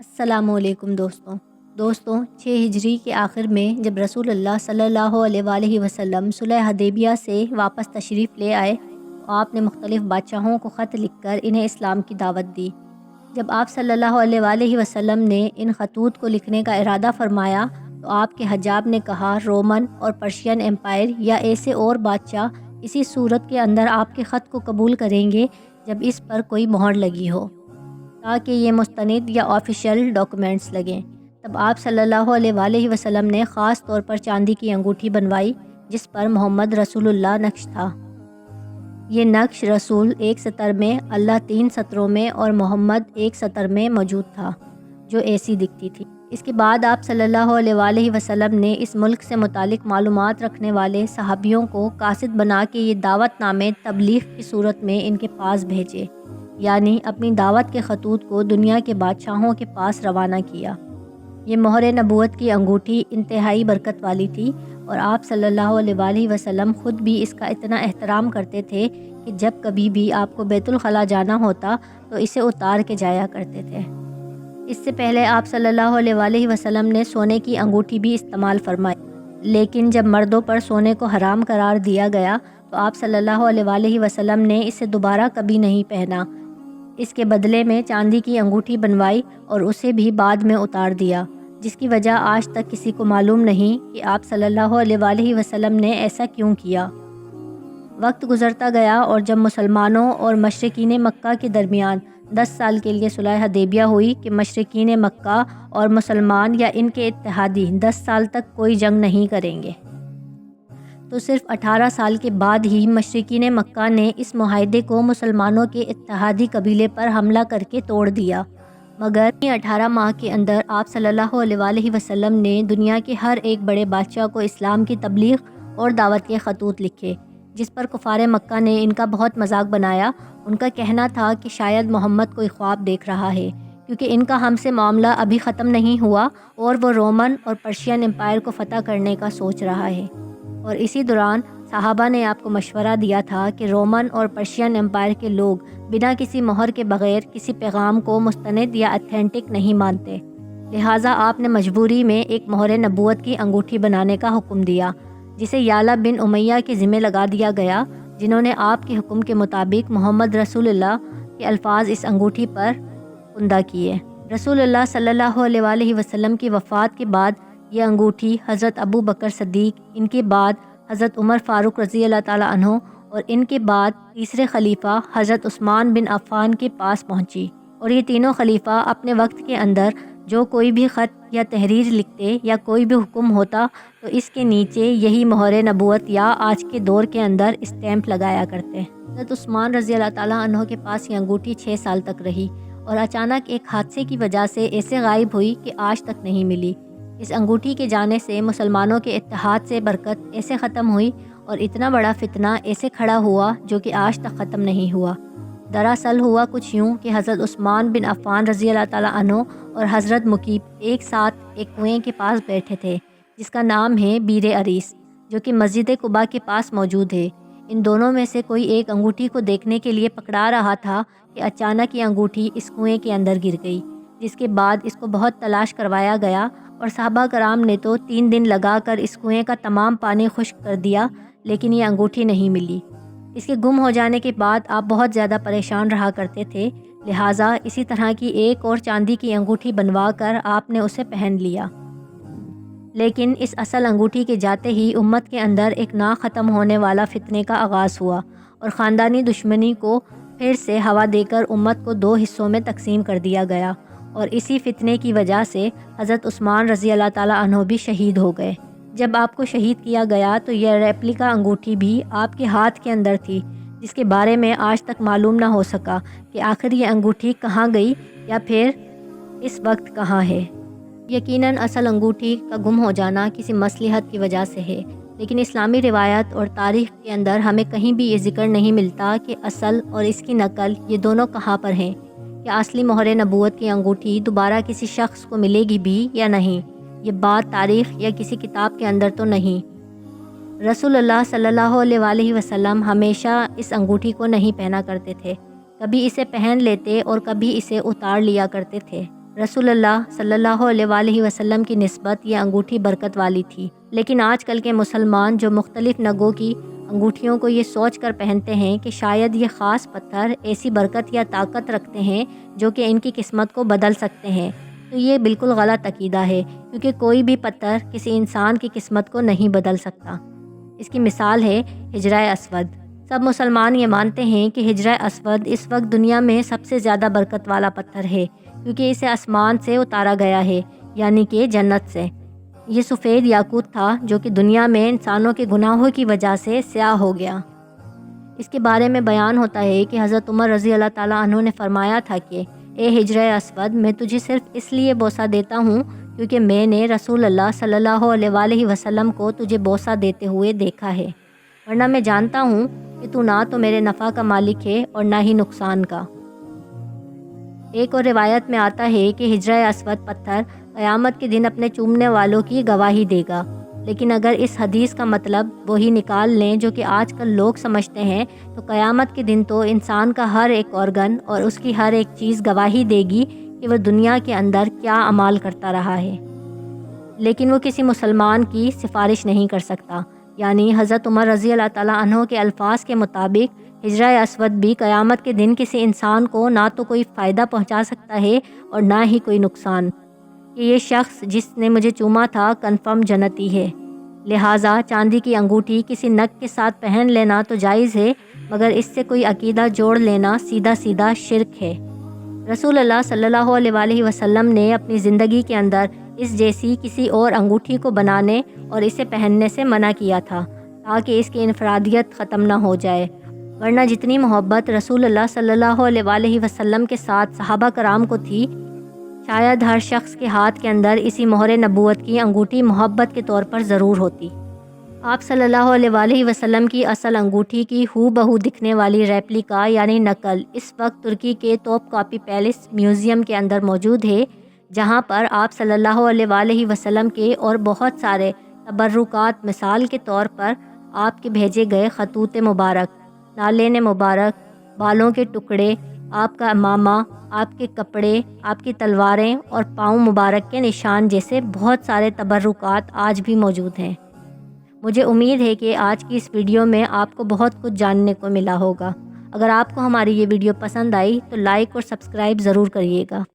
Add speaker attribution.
Speaker 1: السلام علیکم دوستوں 6 ہجری کے آخر میں جب رسول اللہ صلی اللہ علیہ وآلہ وسلم صلح حدیبیہ سے واپس تشریف لے آئے تو آپ نے مختلف بادشاہوں کو خط لکھ کر انہیں اسلام کی دعوت دی۔ جب آپ صلی اللہ علیہ وآلہ وسلم نے ان خطوط کو لکھنے کا ارادہ فرمایا تو آپ کے حجاب نے کہا رومن اور پرشین امپائر یا ایسے اور بادشاہ اسی صورت کے اندر آپ کے خط کو قبول کریں گے جب اس پر کوئی مہر لگی ہو، تاکہ یہ مستند یا آفیشیل ڈاکومنٹس لگیں۔ تب آپ صلی اللہ علیہ وآلہ وسلم نے خاص طور پر چاندی کی انگوٹھی بنوائی جس پر محمد رسول اللہ نقش تھا۔ یہ نقش رسول ایک سطر میں، اللہ 3 سطروں میں اور محمد ایک سطر میں موجود تھا جو ایسی دکھتی تھی۔ اس کے بعد آپ صلی اللہ علیہ وآلہ وسلم نے اس ملک سے متعلق معلومات رکھنے والے صحابیوں کو قاصد بنا کے یہ دعوت نامے تبلیغ کی صورت میں ان کے پاس بھیجے، یعنی اپنی دعوت کے خطوط کو دنیا کے بادشاہوں کے پاس روانہ کیا۔ یہ مہر نبوت کی انگوٹھی انتہائی برکت والی تھی اور آپ صلی اللہ علیہ وآلہ وسلم خود بھی اس کا اتنا احترام کرتے تھے کہ جب کبھی بھی آپ کو بیت الخلاء جانا ہوتا تو اسے اتار کے جایا کرتے تھے۔ اس سے پہلے آپ صلی اللہ علیہ وآلہ وسلم نے سونے کی انگوٹھی بھی استعمال فرمائی، لیکن جب مردوں پر سونے کو حرام قرار دیا گیا تو آپ صلی اللہ علیہ وآلہ وسلم نے اسے دوبارہ کبھی نہیں پہنا۔ اس کے بدلے میں چاندی کی انگوٹھی بنوائی اور اسے بھی بعد میں اتار دیا، جس کی وجہ آج تک کسی کو معلوم نہیں کہ آپ صلی اللہ علیہ وآلہ وسلم نے ایسا کیوں کیا۔ وقت گزرتا گیا اور جب مسلمانوں اور مشرکین مکہ کے درمیان 10 سال کے لیے صلح حدیبیہ ہوئی کہ مشرکین مکہ اور مسلمان یا ان کے اتحادی 10 سال تک کوئی جنگ نہیں کریں گے، تو صرف 18 سال کے بعد ہی مشرکین مکہ نے اس معاہدے کو مسلمانوں کے اتحادی قبیلے پر حملہ کر کے توڑ دیا۔ مگر 18 ماہ کے اندر آپ صلی اللہ علیہ وآلہ وسلم نے دنیا کے ہر ایک بڑے بادشاہ کو اسلام کی تبلیغ اور دعوت کے خطوط لکھے، جس پر کفار مکہ نے ان کا بہت مذاق بنایا۔ ان کا کہنا تھا کہ شاید محمد کوئی خواب دیکھ رہا ہے، کیونکہ ان کا ہم سے معاملہ ابھی ختم نہیں ہوا اور وہ رومن اور پرشین امپائر کو فتح کرنے کا سوچ رہا ہے۔ اور اسی دوران صحابہ نے آپ کو مشورہ دیا تھا کہ رومن اور پرشین امپائر کے لوگ بنا کسی مہر کے بغیر کسی پیغام کو مستند یا اتھینٹک نہیں مانتے، لہٰذا آپ نے مجبوری میں ایک مہر نبوت کی انگوٹھی بنانے کا حکم دیا، جسے یعلا بن امیہ کے ذمہ لگا دیا گیا، جنہوں نے آپ کے حکم کے مطابق محمد رسول اللہ کے الفاظ اس انگوٹھی پر کندہ کیے۔ رسول اللہ صلی اللہ علیہ وآلہ وسلم کی وفات کے بعد یہ انگوٹھی حضرت ابو بکر صدیق، ان کے بعد حضرت عمر فاروق رضی اللہ تعالیٰ عنہ اور ان کے بعد تیسرے خلیفہ حضرت عثمان بن عفان کے پاس پہنچی، اور یہ تینوں خلیفہ اپنے وقت کے اندر جو کوئی بھی خط یا تحریر لکھتے یا کوئی بھی حکم ہوتا تو اس کے نیچے یہی مہر نبوت یا آج کے دور کے اندر اسٹیمپ لگایا کرتے۔ حضرت عثمان رضی اللہ تعالیٰ عنہ کے پاس یہ انگوٹھی 6 سال تک رہی اور اچانک ایک حادثے کی وجہ سے ایسے غائب ہوئی کہ آج تک نہیں ملی۔ اس انگوٹھی کے جانے سے مسلمانوں کے اتحاد سے برکت ایسے ختم ہوئی اور اتنا بڑا فتنہ ایسے کھڑا ہوا جو کہ آج تک ختم نہیں ہوا۔ دراصل ہوا کچھ یوں کہ حضرت عثمان بن عفان رضی اللہ تعالیٰ عنہ اور حضرت مکیب ایک ساتھ ایک کنویں کے پاس بیٹھے تھے جس کا نام ہے بیر عریس، جو کہ مسجد قباء کے پاس موجود ہے۔ ان دونوں میں سے کوئی ایک انگوٹھی کو دیکھنے کے لیے پکڑا رہا تھا کہ اچانک یہ انگوٹھی اس کنویں کے اندر گر گئی، جس کے بعد اس کو بہت تلاش کروایا گیا اور صحابہ کرام نے تو 3 دن لگا کر اس کنویں کا تمام پانی خشک کر دیا، لیکن یہ انگوٹھی نہیں ملی۔ اس کے گم ہو جانے کے بعد آپ بہت زیادہ پریشان رہا کرتے تھے، لہٰذا اسی طرح کی ایک اور چاندی کی انگوٹھی بنوا کر آپ نے اسے پہن لیا۔ لیکن اس اصل انگوٹھی کے جاتے ہی امت کے اندر ایک نہ ختم ہونے والا فتنے کا آغاز ہوا اور خاندانی دشمنی کو پھر سے ہوا دے کر امت کو 2 حصوں میں تقسیم کر دیا گیا، اور اسی فتنے کی وجہ سے حضرت عثمان رضی اللہ تعالیٰ عنہ بھی شہید ہو گئے۔ جب آپ کو شہید کیا گیا تو یہ ریپلیکا انگوٹھی بھی آپ کے ہاتھ کے اندر تھی، جس کے بارے میں آج تک معلوم نہ ہو سکا کہ آخر یہ انگوٹھی کہاں گئی یا پھر اس وقت کہاں ہے۔ یقیناً اصل انگوٹھی کا گم ہو جانا کسی مصلحت کی وجہ سے ہے، لیکن اسلامی روایت اور تاریخ کے اندر ہمیں کہیں بھی یہ ذکر نہیں ملتا کہ اصل اور اس کی نقل یہ دونوں کہاں پر ہیں، یا اصلی مہر نبوت کی انگوٹھی دوبارہ کسی شخص کو ملے گی بھی یا نہیں۔ یہ بات تاریخ یا کسی کتاب کے اندر تو نہیں۔ رسول اللہ صلی اللہ علیہ وآلہ وسلم ہمیشہ اس انگوٹھی کو نہیں پہنا کرتے تھے، کبھی اسے پہن لیتے اور کبھی اسے اتار لیا کرتے تھے۔ رسول اللہ صلی اللہ علیہ وآلہ وسلم کی نسبت یہ انگوٹھی برکت والی تھی، لیکن آج کل کے مسلمان جو مختلف نگوں کی انگوٹھیوں کو یہ سوچ کر پہنتے ہیں کہ شاید یہ خاص پتھر ایسی برکت یا طاقت رکھتے ہیں جو کہ ان کی قسمت کو بدل سکتے ہیں، تو یہ بالکل غلط عقیدہ ہے، کیونکہ کوئی بھی پتھر کسی انسان کی قسمت کو نہیں بدل سکتا۔ اس کی مثال ہے حجرہ اسود۔ سب مسلمان یہ مانتے ہیں کہ حجرہ اسود اس وقت دنیا میں سب سے زیادہ برکت والا پتھر ہے، کیونکہ اسے آسمان سے اتارا گیا ہے، یعنی کہ جنت سے۔ یہ سفید یاقوت تھا جو کہ دنیا میں انسانوں کے گناہوں کی وجہ سے سیاہ ہو گیا۔ اس کے بارے میں بیان ہوتا ہے کہ حضرت عمر رضی اللہ تعالیٰ عنہ نے فرمایا تھا کہ اے حجرہ اسود، میں تجھے صرف اس لیے بوسہ دیتا ہوں کیونکہ میں نے رسول اللہ صلی اللہ علیہ وآلہ وسلم کو تجھے بوسہ دیتے ہوئے دیکھا ہے، ورنہ میں جانتا ہوں کہ تو نہ تو میرے نفع کا مالک ہے اور نہ ہی نقصان کا۔ ایک اور روایت میں آتا ہے کہ حجرہ اسود پتھر قیامت کے دن اپنے چومنے والوں کی گواہی دے گا، لیکن اگر اس حدیث کا مطلب وہی نکال لیں جو کہ آج کل لوگ سمجھتے ہیں، تو قیامت کے دن تو انسان کا ہر ایک آرگن اور اس کی ہر ایک چیز گواہی دے گی کہ وہ دنیا کے اندر کیا اعمال کرتا رہا ہے، لیکن وہ کسی مسلمان کی سفارش نہیں کر سکتا۔ یعنی حضرت عمر رضی اللہ تعالیٰ عنہ کے الفاظ کے مطابق حجرہ اسود بھی قیامت کے دن کسی انسان کو نہ تو کوئی فائدہ پہنچا سکتا ہے اور نہ ہی کوئی نقصان، کہ یہ شخص جس نے مجھے چوما تھا کنفرم جنتی ہے۔ لہٰذا چاندی کی انگوٹھی کسی نگ کے ساتھ پہن لینا تو جائز ہے، مگر اس سے کوئی عقیدہ جوڑ لینا سیدھا سیدھا شرک ہے۔ رسول اللہ صلی اللہ علیہ وآلہ وسلم نے اپنی زندگی کے اندر اس جیسی کسی اور انگوٹھی کو بنانے اور اسے پہننے سے منع کیا تھا، تاکہ اس کی انفرادیت ختم نہ ہو جائے، ورنہ جتنی محبت رسول اللہ صلی اللہ علیہ وآلہ وسلم کے ساتھ صحابہ کرام کو تھی، شاید ہر شخص کے ہاتھ کے اندر اسی مہر نبوت کی انگوٹھی محبت کے طور پر ضرور ہوتی۔ آپ صلی اللہ علیہ وآلہ وسلم کی اصل انگوٹھی کی ہو بہو دکھنے والی ریپلیکا یعنی نقل اس وقت ترکی کے توپ کاپی پیلس میوزیم کے اندر موجود ہے، جہاں پر آپ صلی اللہ علیہ وآلہ وسلم کے اور بہت سارے تبرکات، مثال کے طور پر آپ کے بھیجے گئے خطوط مبارک، نالین مبارک، بالوں کے ٹکڑے، آپ کا امامہ، آپ کے کپڑے، آپ کی تلواریں اور پاؤں مبارک کے نشان جیسے بہت سارے تبرکات آج بھی موجود ہیں۔ مجھے امید ہے کہ آج کی اس ویڈیو میں آپ کو بہت کچھ جاننے کو ملا ہوگا۔ اگر آپ کو ہماری یہ ویڈیو پسند آئی تو لائک اور سبسکرائب ضرور کریے گا۔